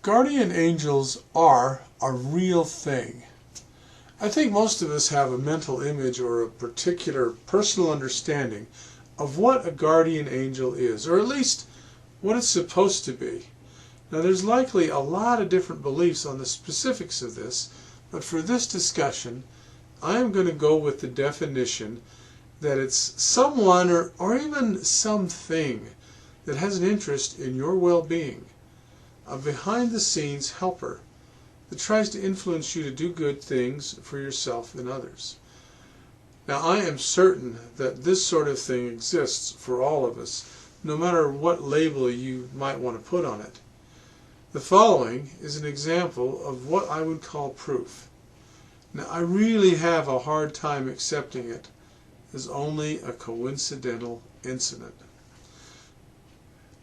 Guardian angels are a real thing. I think most of us have a mental image or a particular personal understanding of what a guardian angel is, or at least what it's supposed to be. Now, there's likely a lot of different beliefs on the specifics of this, but for this discussion, I am going to go with the definition that it's someone or even something that has an interest in your well-being, a behind-the-scenes helper that tries to influence you to do good things for yourself and others. Now, I am certain that this sort of thing exists for all of us, no matter what label you might want to put on it. The following is an example of what I would call proof. Now, I really have a hard time accepting it as only a coincidental incident.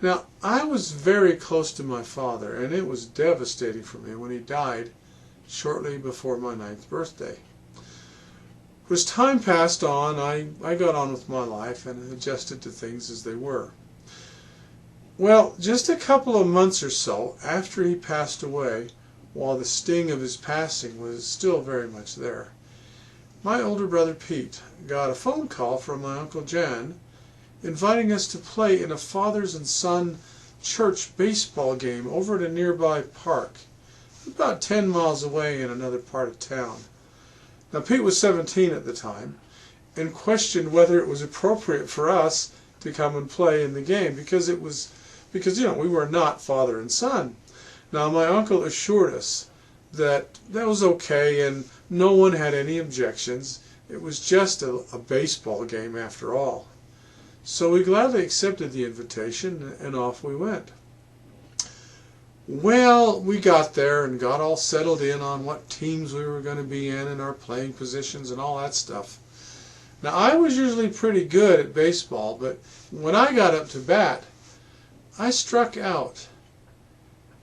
Now, I was very close to my father, and it was devastating for me when he died shortly before my 9th birthday. As time passed on, I got on with my life and adjusted to things as they were. Well, just a couple of months or so after he passed away, while the sting of his passing was still very much there, my older brother Pete got a phone call from my Uncle Jan inviting us to play in a fathers and son church baseball game over at a nearby park, about 10 miles away in another part of town. Now, Pete was 17 at the time and questioned whether it was appropriate for us to come and play in the game because we were not father and son. Now, my uncle assured us that that was okay and no one had any objections. It was just a baseball game after all. So we gladly accepted the invitation and off we went. Well, we got there and got all settled in on what teams we were going to be in and our playing positions and all that stuff. Now, I was usually pretty good at baseball, but when I got up to bat, I struck out.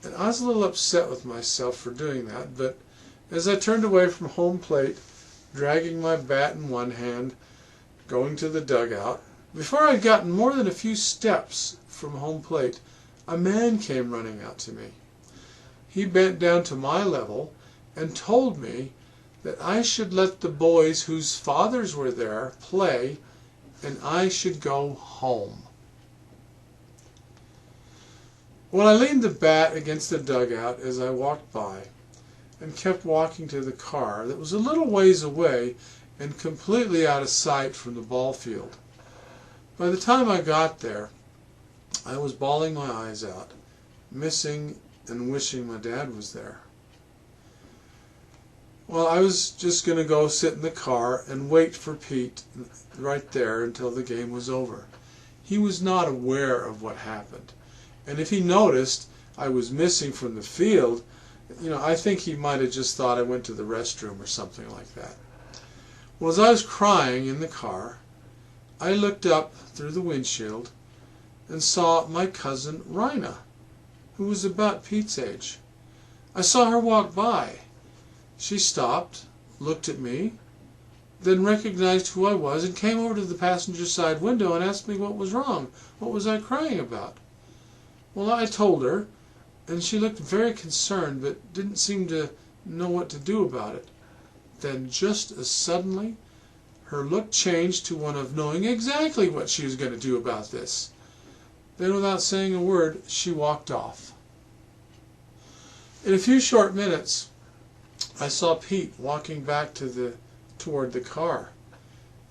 And I was a little upset with myself for doing that, but as I turned away from home plate, dragging my bat in one hand, going to the dugout, before I'd gotten more than a few steps from home plate, a man came running out to me. He bent down to my level and told me that I should let the boys whose fathers were there play and I should go home. Well, I leaned the bat against the dugout as I walked by and kept walking to the car that was a little ways away and completely out of sight from the ball field. By the time I got there, I was bawling my eyes out, missing and wishing my dad was there. Well, I was just going to go sit in the car and wait for Pete right there until the game was over. He was not aware of what happened. And if he noticed I was missing from the field, I think he might have just thought I went to the restroom or something like that. Well, as I was crying in the car, I looked up through the windshield and saw my cousin Rhina, who was about Pete's age. I saw her walk by. She stopped, looked at me, then recognized who I was and came over to the passenger side window and asked me what was wrong. What was I crying about? Well, I told her, and she looked very concerned but didn't seem to know what to do about it. Then just as suddenly, her look changed to one of knowing exactly what she was going to do about this. Then, without saying a word, she walked off. In a few short minutes, I saw Pete walking back toward the car.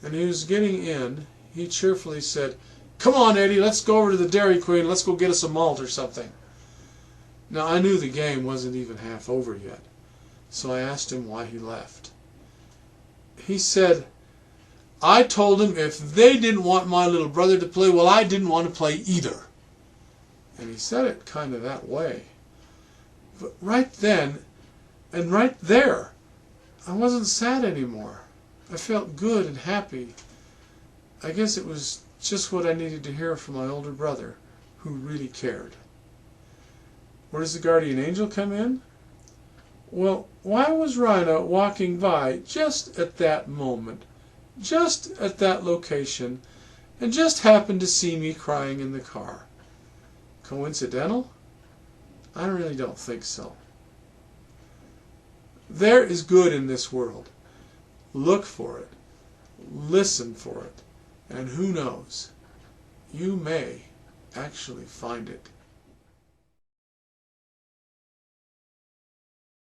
And he was getting in. He cheerfully said, "Come on, Eddie, let's go over to the Dairy Queen. Let's go get us a malt or something." Now, I knew the game wasn't even half over yet, so I asked him why he left. He said, "I told him if they didn't want my little brother to play, well, I didn't want to play either." And he said it kind of that way. But right then, and right there, I wasn't sad anymore. I felt good and happy. I guess it was just what I needed to hear from my older brother, who really cared. Where does the guardian angel come in? Well, why was Rhina walking by just at that moment, just at that location, and just happened to see me crying in the car? Coincidental? I really don't think so. There is good in this world. Look for it. Listen for it. And who knows, you may actually find it.